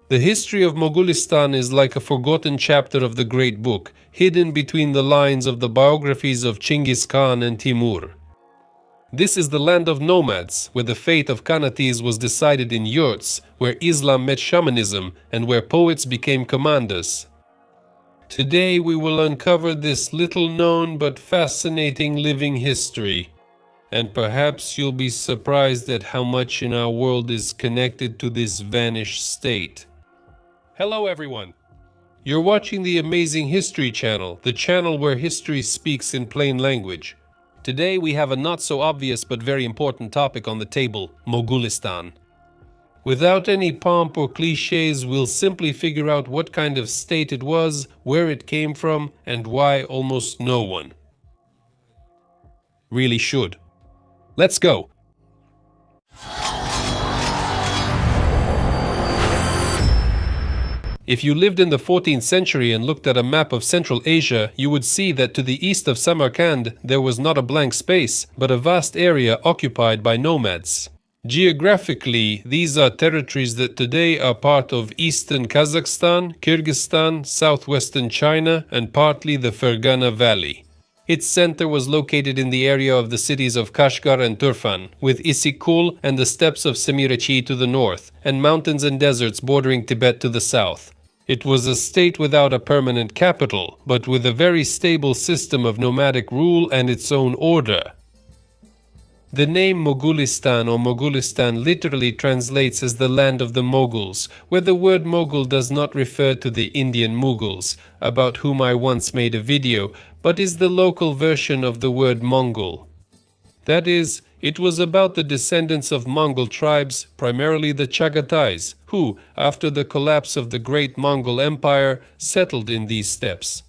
The history of Moghulistan is like a forgotten chapter of the great book, hidden between the lines of the biographies of Chinggis Khan and Timur. This is the land of nomads, where the fate of Khanates was decided in yurts, where Islam met shamanism, and where poets became commanders. Today we will uncover this little-known but fascinating living history. And perhaps you'll be surprised at how much in our world is connected to this vanished state. Hello everyone! You're watching the Amazing History channel, the channel where history speaks in plain language. Today we have a not so obvious but very important topic on the table, Moghulistan. Without any pomp or cliches, we'll simply figure out what kind of state it was, where it came from, and why almost no one really should. Let's go! If you lived in the 14th century and looked at a map of Central Asia, you would see that to the east of Samarkand there was not a blank space, but a vast area occupied by nomads. Geographically, these are territories that today are part of eastern Kazakhstan, Kyrgyzstan, southwestern China, and partly the Fergana Valley. Its center was located in the area of the cities of Kashgar and Turfan, with Issyk-Kul and the steppes of Semirachi to the north, and mountains and deserts bordering Tibet to the south. It was a state without a permanent capital, but with a very stable system of nomadic rule and its own order. The name Moghulistan or Moghulistan literally translates as the land of the Moguls, where the word Mogul does not refer to the Indian Mughals, about whom I once made a video, but is the local version of the word Mongol. That is, it was about the descendants of Mongol tribes, primarily the Chagatais, who, after the collapse of the great Mongol Empire, settled in these steppes.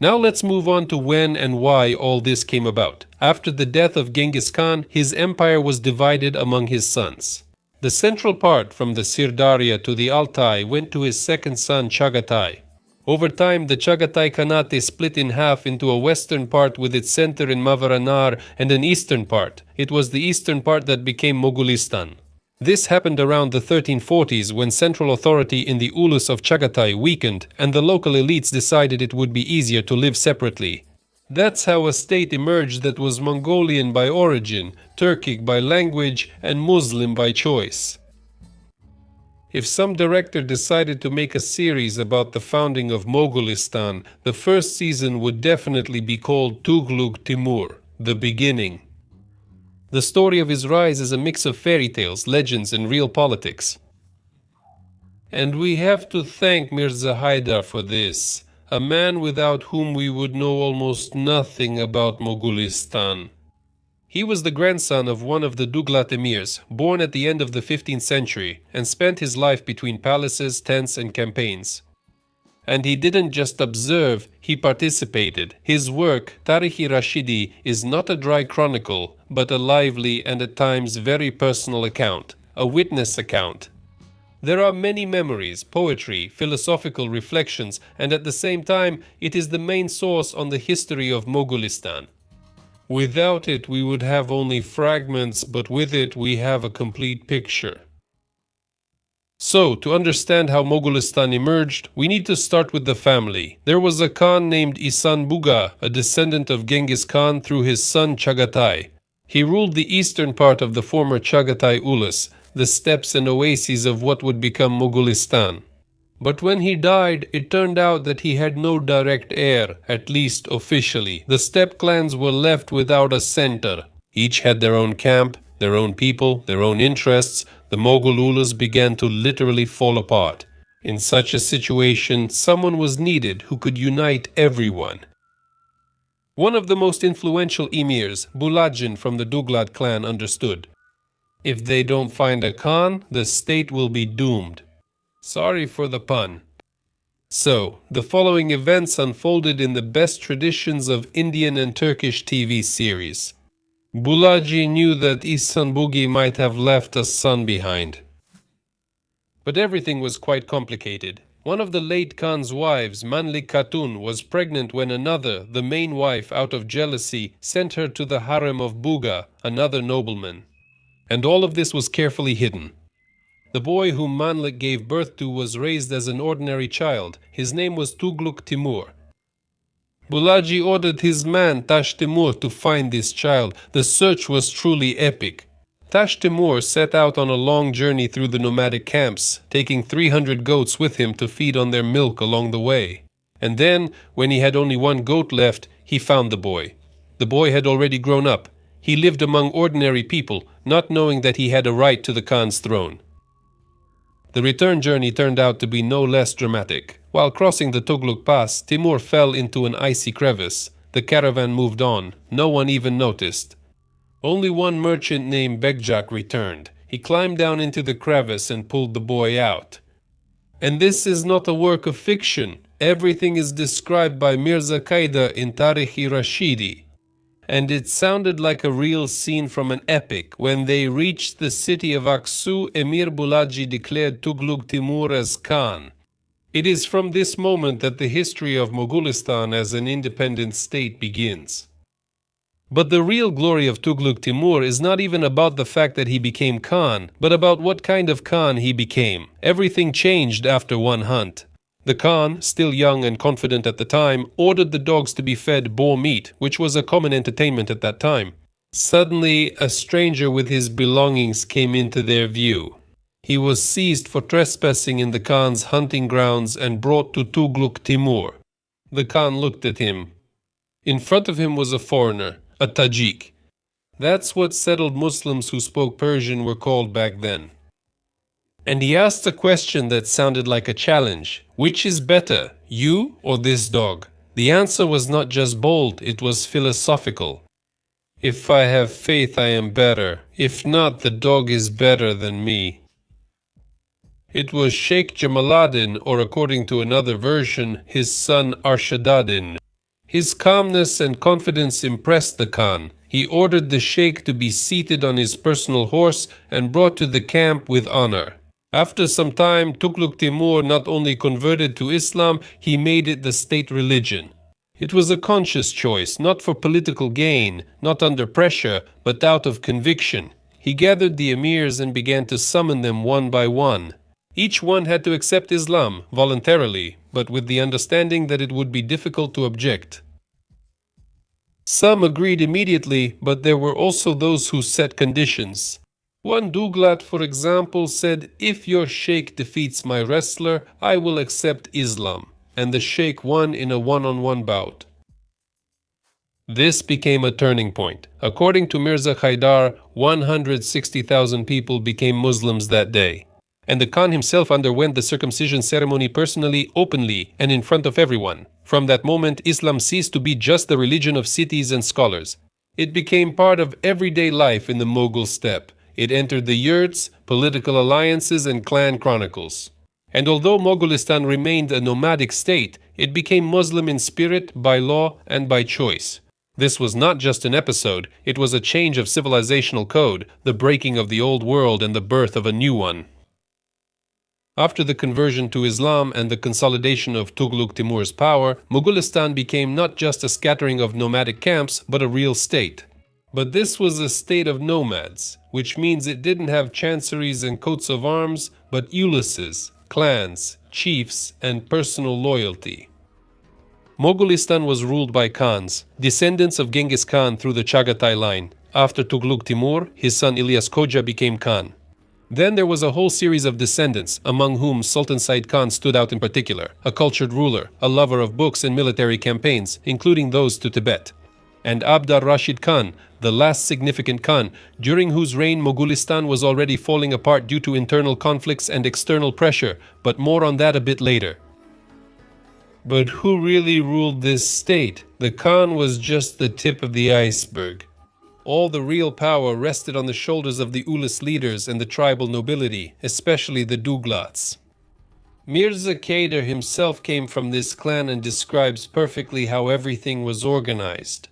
Now let's move on to when and why all this came about. After the death of Genghis Khan, his empire was divided among his sons. The central part from the Sirdarya to the Altai went to his second son Chagatai. Over time, the Chagatai Khanate split in half into a western part with its center in Mavaranar and an eastern part. It was the eastern part that became Moghulistan. This happened around the 1340s when central authority in the Ulus of Chagatai weakened and the local elites decided it would be easier to live separately. That's how a state emerged that was Mongolian by origin, Turkic by language, and Muslim by choice. If some director decided to make a series about the founding of Moghulistan, the first season would definitely be called Tughlugh Timur, the beginning. The story of his rise is a mix of fairy tales, legends, and real politics. And we have to thank Mirza Haidar for this, a man without whom we would know almost nothing about Moghulistan. He was the grandson of one of the Tughlugh emirs, born at the end of the 15th century, and spent his life between palaces, tents, and campaigns. And he didn't just observe, he participated. His work, Tarikh-i-Rashidi, is not a dry chronicle, but a lively and at times very personal account, a witness account. There are many memories, poetry, philosophical reflections, and at the same time, it is the main source on the history of Moghulistan. Without it, we would have only fragments, but with it, we have a complete picture. So, to understand how Moghulistan emerged, we need to start with the family. There was a Khan named Ihsan Buga, a descendant of Genghis Khan through his son Chagatai. He ruled the eastern part of the former Chagatai Ulus, the steppes and oases of what would become Moghulistan. But when he died, it turned out that he had no direct heir, at least officially. The steppe clans were left without a center. Each had their own camp, their own people, their own interests. The Moghul Ulus began to literally fall apart. In such a situation, someone was needed who could unite everyone. One of the most influential emirs, Bulajin from the Tughlugh clan, understood. If they don't find a Khan, the state will be doomed. Sorry for the pun. So, the following events unfolded in the best traditions of Indian and Turkish TV series. Bulaji knew that Ihsan Bugi might have left a son behind. But everything was quite complicated. One of the late Khan's wives, Manlik Khatun, was pregnant when another, the main wife, out of jealousy, sent her to the harem of Buga, another nobleman. And all of this was carefully hidden. The boy whom Manlik gave birth to was raised as an ordinary child. His name was Tughlugh Timur. Bulaji ordered his man Tash Timur to find this child. The search was truly epic. Tash Timur set out on a long journey through the nomadic camps, taking 300 goats with him to feed on their milk along the way. And then, when he had only one goat left, he found the boy. The boy had already grown up. He lived among ordinary people, not knowing that he had a right to the Khan's throne. The return journey turned out to be no less dramatic. While crossing the Tughlugh Pass, Timur fell into an icy crevice. The caravan moved on. No one even noticed. Only one merchant named Bekjak returned. He climbed down into the crevice and pulled the boy out. And this is not a work of fiction. Everything is described by Mirza Qaida in Tarikh-i-Rashidi. And it sounded like a real scene from an epic. When they reached the city of Aksu, Emir Bulaji declared Tughlugh Timur as Khan. It is from this moment that the history of Moghulistan as an independent state begins. But the real glory of Tughlugh Timur is not even about the fact that he became Khan, but about what kind of Khan he became. Everything changed after one hunt. The Khan, still young and confident at the time, ordered the dogs to be fed boar meat, which was a common entertainment at that time. Suddenly, a stranger with his belongings came into their view. He was seized for trespassing in the Khan's hunting grounds and brought to Tughlugh Timur. The Khan looked at him. In front of him was a foreigner, a Tajik. That's what settled Muslims who spoke Persian were called back then. And he asked a question that sounded like a challenge. Which is better, you or this dog? The answer was not just bold, it was philosophical. If I have faith, I am better. If not, the dog is better than me. It was Sheikh Jamaluddin, or according to another version, his son Arshaduddin. His calmness and confidence impressed the Khan. He ordered the sheikh to be seated on his personal horse and brought to the camp with honor. After some time, Tughlugh Timur not only converted to Islam, he made it the state religion. It was a conscious choice, not for political gain, not under pressure, but out of conviction. He gathered the emirs and began to summon them one by one. Each one had to accept Islam voluntarily, but with the understanding that it would be difficult to object. Some agreed immediately, but there were also those who set conditions. One Douglat, for example, said, "If your sheikh defeats my wrestler, I will accept Islam," and the sheikh won in a one-on-one bout. This became a turning point. According to Mirza Haidar, 160,000 people became Muslims that day. And the Khan himself underwent the circumcision ceremony personally, openly, and in front of everyone. From that moment, Islam ceased to be just the religion of cities and scholars. It became part of everyday life in the Mughal steppe. It entered the yurts, political alliances, and clan chronicles. And although Moghulistan remained a nomadic state, it became Muslim in spirit, by law, and by choice. This was not just an episode, it was a change of civilizational code, the breaking of the old world and the birth of a new one. After the conversion to Islam and the consolidation of Tughlugh Timur's power, Moghulistan became not just a scattering of nomadic camps, but a real state. But this was a state of nomads, which means it didn't have chanceries and coats of arms, but ulises, clans, chiefs, and personal loyalty. Moghulistan was ruled by Khans, descendants of Genghis Khan through the Chagatai line. After Tughlugh Timur, his son Ilyas Khoja became Khan. Then there was a whole series of descendants, among whom Sultan Said Khan stood out in particular, a cultured ruler, a lover of books and military campaigns, including those to Tibet. And Abd al-Rashid Khan, the last significant Khan, during whose reign Moghulistan was already falling apart due to internal conflicts and external pressure, but more on that a bit later. But who really ruled this state? The Khan was just the tip of the iceberg. All the real power rested on the shoulders of the Ulis leaders and the tribal nobility, especially the Douglats. Mirza Qaidar himself came from this clan and describes perfectly how everything was organized.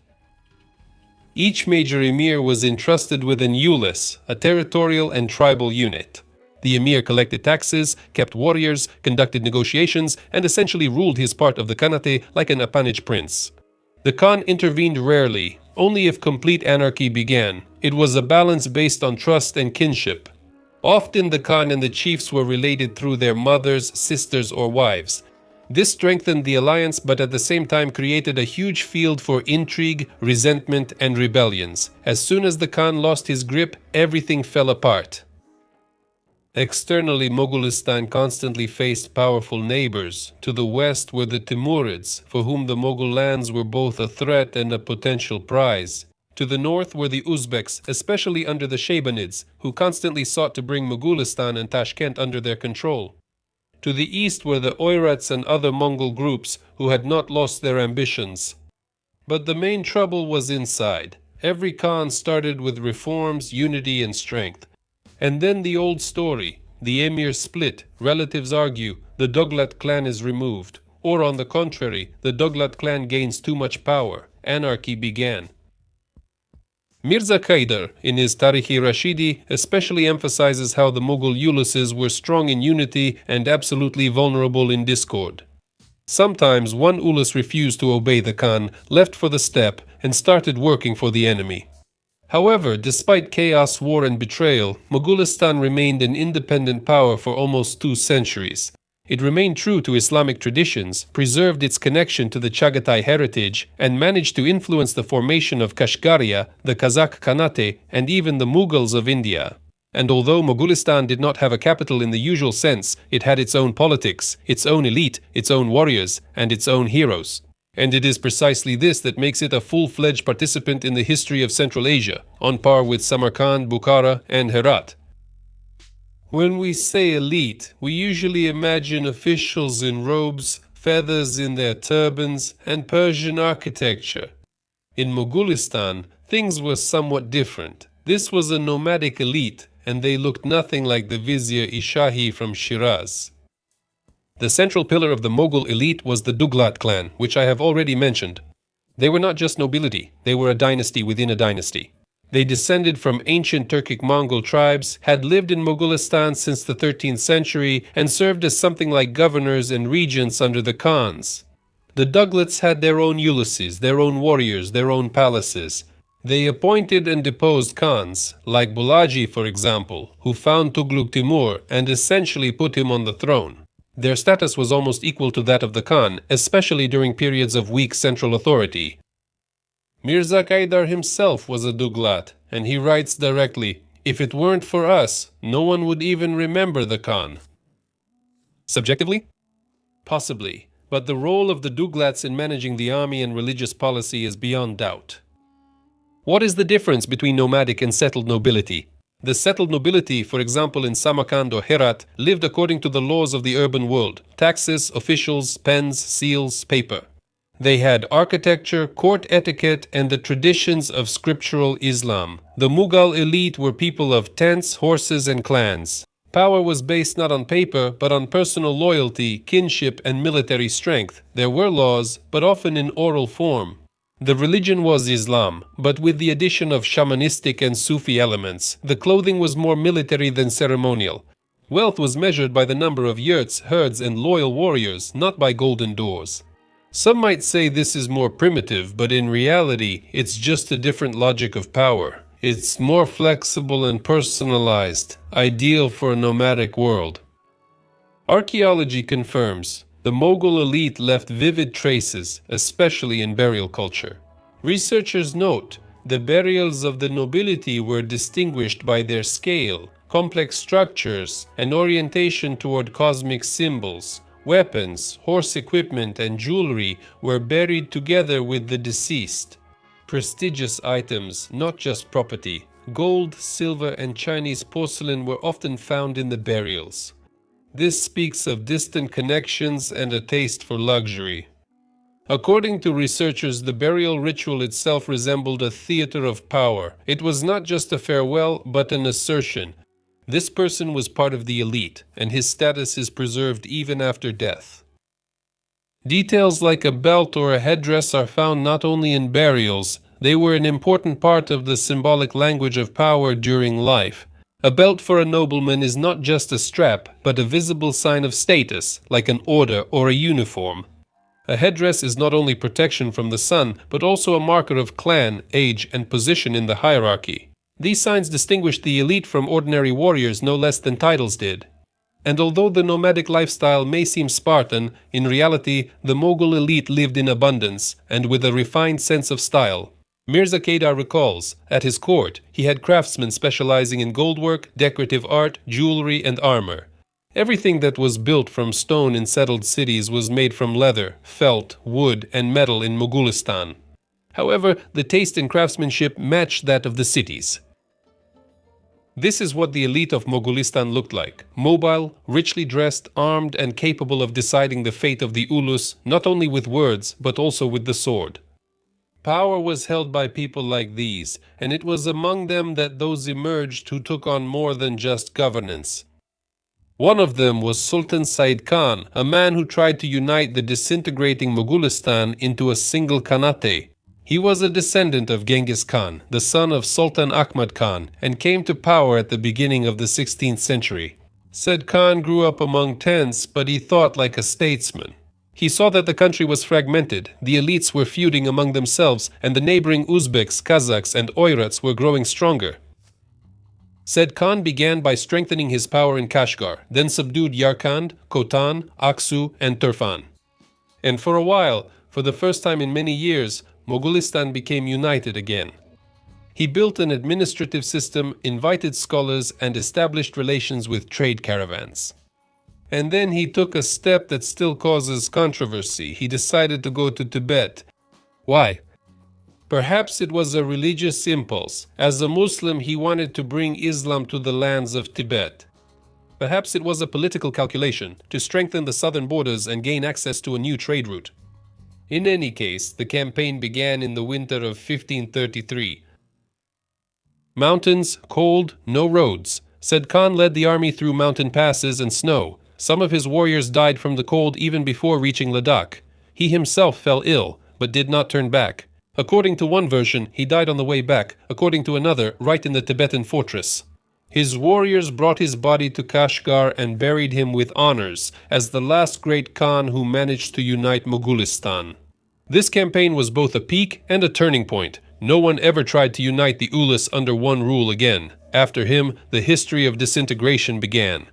Each major emir was entrusted with an ulis, a territorial and tribal unit. The emir collected taxes, kept warriors, conducted negotiations, and essentially ruled his part of the Khanate like an appanage prince. The Khan intervened rarely, only if complete anarchy began. It was a balance based on trust and kinship. Often the Khan and the chiefs were related through their mothers, sisters, or wives. This strengthened the alliance, but at the same time created a huge field for intrigue, resentment, and rebellions. As soon as the Khan lost his grip, everything fell apart. Externally, Moghulistan constantly faced powerful neighbors. To the west were the Timurids, for whom the Mughal lands were both a threat and a potential prize. To the north were the Uzbeks, especially under the Shaybanids, who constantly sought to bring Moghulistan and Tashkent under their control. To the east were the Oirats and other Mongol groups who had not lost their ambitions. But the main trouble was inside. Every Khan started with reforms, unity, and strength. And then the old story. The emir split, relatives argue, the Tughlugh clan is removed. Or on the contrary, the Tughlugh clan gains too much power. Anarchy began. Mirza Kaidar, in his Tarikh-i-Rashidi, especially emphasizes how the Mughal uluses were strong in unity and absolutely vulnerable in discord. Sometimes one ulus refused to obey the Khan, left for the steppe, and started working for the enemy. However, despite chaos, war, and betrayal, Moghulistan remained an independent power for almost 2 centuries. It remained true to Islamic traditions, preserved its connection to the Chagatai heritage, and managed to influence the formation of Kashgaria, the Kazakh Khanate, and even the Mughals of India. And although Moghulistan did not have a capital in the usual sense, it had its own politics, its own elite, its own warriors, and its own heroes. And it is precisely this that makes it a full-fledged participant in the history of Central Asia, on par with Samarkand, Bukhara, and Herat. When we say elite, we usually imagine officials in robes, feathers in their turbans, and Persian architecture. In Moghulistan, things were somewhat different. This was a nomadic elite, and they looked nothing like the Vizier-i-Shahi from Shiraz. The central pillar of the Mughal elite was the Tughlugh clan, which I have already mentioned. They were not just nobility, they were a dynasty within a dynasty. They descended from ancient Turkic-Mongol tribes, had lived in Moghulistan since the 13th century, and served as something like governors and regents under the Khans. The Tughlughs had their own uluses, their own warriors, their own palaces. They appointed and deposed Khans, like Bulaji, for example, who found Tughlugh Timur and essentially put him on the throne. Their status was almost equal to that of the Khan, especially during periods of weak central authority. Mirza Kaidar himself was a Tughlugh, and he writes directly, "If it weren't for us, no one would even remember the Khan." Subjectively? Possibly, but the role of the Tughlughs in managing the army and religious policy is beyond doubt. What is the difference between nomadic and settled nobility? The settled nobility, for example in Samarkand or Herat, lived according to the laws of the urban world: taxes, officials, pens, seals, paper. They had architecture, court etiquette, and the traditions of scriptural Islam. The Mughal elite were people of tents, horses, and clans. Power was based not on paper, but on personal loyalty, kinship, and military strength. There were laws, but often in oral form. The religion was Islam, but with the addition of shamanistic and Sufi elements. The clothing was more military than ceremonial. Wealth was measured by the number of yurts, herds, and loyal warriors, not by golden doors. Some might say this is more primitive, but in reality, it's just a different logic of power. It's more flexible and personalized, ideal for a nomadic world. Archaeology confirms the Mughal elite left vivid traces, especially in burial culture. Researchers note the burials of the nobility were distinguished by their scale, complex structures, and orientation toward cosmic symbols. Weapons, horse equipment, and jewelry were buried together with the deceased. Prestigious items, not just property, gold, silver, and Chinese porcelain were often found in the burials. This speaks of distant connections and a taste for luxury. According to researchers, the burial ritual itself resembled a theater of power. It was not just a farewell, but an assertion. This person was part of the elite, and his status is preserved even after death. Details like a belt or a headdress are found not only in burials, they were an important part of the symbolic language of power during life. A belt for a nobleman is not just a strap, but a visible sign of status, like an order or a uniform. A headdress is not only protection from the sun, but also a marker of clan, age, and position in the hierarchy. These signs distinguished the elite from ordinary warriors no less than titles did. And although the nomadic lifestyle may seem Spartan, in reality the Mughal elite lived in abundance and with a refined sense of style. Mirza Kedar recalls, at his court, he had craftsmen specializing in goldwork, decorative art, jewelry, and armor. Everything that was built from stone in settled cities was made from leather, felt, wood, and metal in Moghulistan. However, the taste in craftsmanship matched that of the cities. This is what the elite of Moghulistan looked like: mobile, richly dressed, armed, and capable of deciding the fate of the ulus not only with words, but also with the sword. Power was held by people like these, and it was among them that those emerged who took on more than just governance. One of them was Sultan Said Khan, a man who tried to unite the disintegrating Moghulistan into a single Khanate. He was a descendant of Genghis Khan, the son of Sultan Ahmad Khan, and came to power at the beginning of the 16th century. Said Khan grew up among tents, but he thought like a statesman. He saw that the country was fragmented, the elites were feuding among themselves, and the neighboring Uzbeks, Kazakhs, and Oirats were growing stronger. Said Khan began by strengthening his power in Kashgar, then subdued Yarkand, Khotan, Aksu, and Turfan. And for a while, for the first time in many years, Moghulistan became united again. He built an administrative system, invited scholars, and established relations with trade caravans. And then he took a step that still causes controversy. He decided to go to Tibet. Why? Perhaps it was a religious impulse. As a Muslim, he wanted to bring Islam to the lands of Tibet. Perhaps it was a political calculation to strengthen the southern borders and gain access to a new trade route. In any case, the campaign began in the winter of 1533. Mountains, cold, no roads. Said Khan led the army through mountain passes and snow. Some of his warriors died from the cold even before reaching Ladakh. He himself fell ill, but did not turn back. According to one version, he died on the way back, according to another, right in the Tibetan fortress. His warriors brought his body to Kashgar and buried him with honors as the last great Khan who managed to unite Moghulistan. This campaign was both a peak and a turning point. No one ever tried to unite the ulus under one rule again. After him, the history of disintegration began.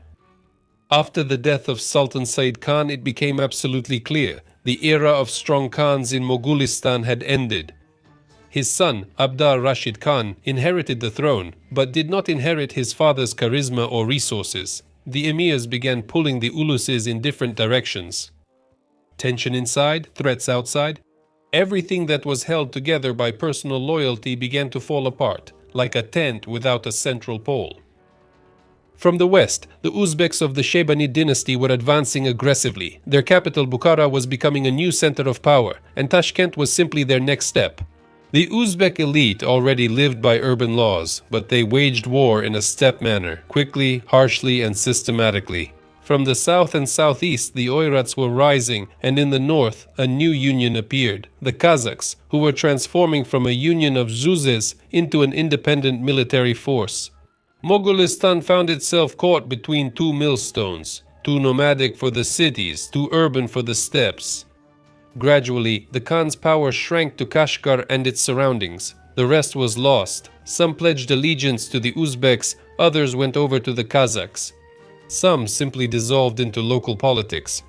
After the death of Sultan Said Khan, it became absolutely clear. The era of strong Khans in Moghulistan had ended. His son, Abdar Rashid Khan, inherited the throne, but did not inherit his father's charisma or resources. The emirs began pulling the uluses in different directions. Tension inside, threats outside. Everything that was held together by personal loyalty began to fall apart, like a tent without a central pole. From the west, the Uzbeks of the Shaybanid dynasty were advancing aggressively. Their capital, Bukhara, was becoming a new center of power, and Tashkent was simply their next step. The Uzbek elite already lived by urban laws, but they waged war in a step manner, quickly, harshly, and systematically. From the south and southeast, the Oirats were rising, and in the north, a new union appeared, the Kazakhs, who were transforming from a union of Zuzes into an independent military force. Moghulistan found itself caught between two millstones, too nomadic for the cities, too urban for the steppes. Gradually, the Khan's power shrank to Kashgar and its surroundings. The rest was lost. Some pledged allegiance to the Uzbeks, others went over to the Kazakhs. Some simply dissolved into local politics.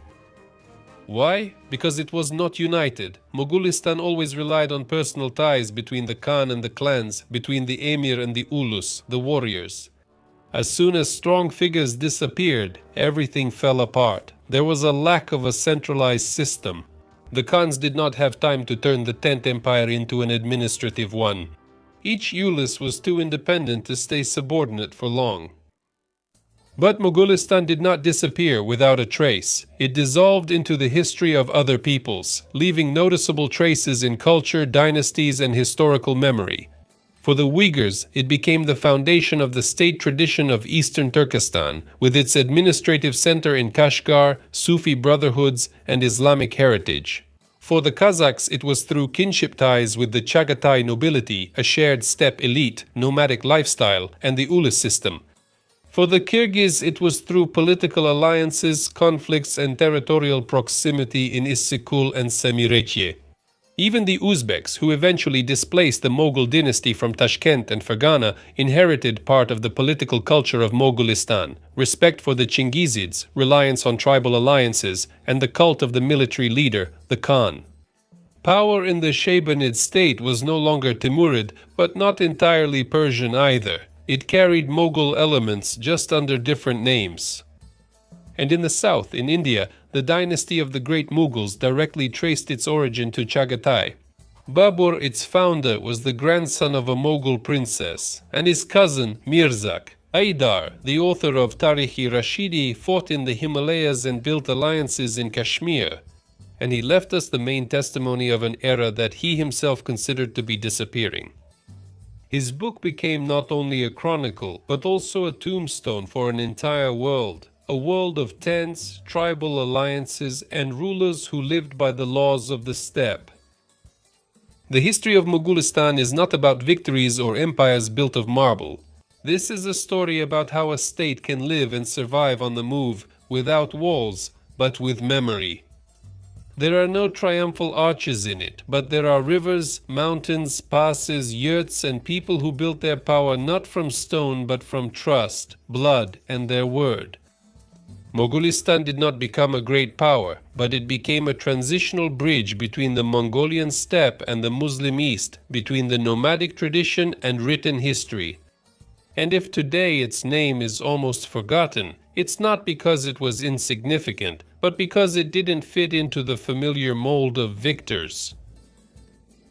Why? Because it was not united. Moghulistan always relied on personal ties between the Khan and the clans, between the emir and the ulus, the warriors. As soon as strong figures disappeared, everything fell apart. There was a lack of a centralized system. The Khans did not have time to turn the tent empire into an administrative one. Each ulus was too independent to stay subordinate for long. But Moghulistan did not disappear without a trace. It dissolved into the history of other peoples, leaving noticeable traces in culture, dynasties, and historical memory. For the Uyghurs, it became the foundation of the state tradition of Eastern Turkestan, with its administrative center in Kashgar, Sufi brotherhoods, and Islamic heritage. For the Kazakhs, it was through kinship ties with the Chagatai nobility, a shared steppe elite, nomadic lifestyle, and the ulus system. For the Kyrgyz, it was through political alliances, conflicts, and territorial proximity in Issyk-Kul and Semirechye. Even the Uzbeks, who eventually displaced the Mughal dynasty from Tashkent and Fergana, inherited part of the political culture of Moghulistan: respect for the Chingizids, reliance on tribal alliances, and the cult of the military leader, the Khan. Power in the Shaybanid state was no longer Timurid, but not entirely Persian either. It carried Mughal elements just under different names. And in the south, in India, the dynasty of the great Mughals directly traced its origin to Chagatai. Babur, its founder, was the grandson of a Mughal princess, and his cousin, Mirzak. Aidar, the author of Tarikh-i-Rashidi, fought in the Himalayas and built alliances in Kashmir. And he left us the main testimony of an era that he himself considered to be disappearing. His book became not only a chronicle, but also a tombstone for an entire world. A world of tents, tribal alliances, and rulers who lived by the laws of the steppe. The history of Moghulistan is not about victories or empires built of marble. This is a story about how a state can live and survive on the move, without walls, but with memory. There are no triumphal arches in it, but there are rivers, mountains, passes, yurts, and people who built their power not from stone but from trust, blood, and their word. Moghulistan did not become a great power, but it became a transitional bridge between the Mongolian steppe and the Muslim East, between the nomadic tradition and written history. And if today its name is almost forgotten, it's not because it was insignificant, but because it didn't fit into the familiar mold of victors.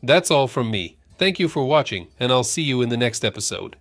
That's all from me. Thank you for watching, and I'll see you in the next episode.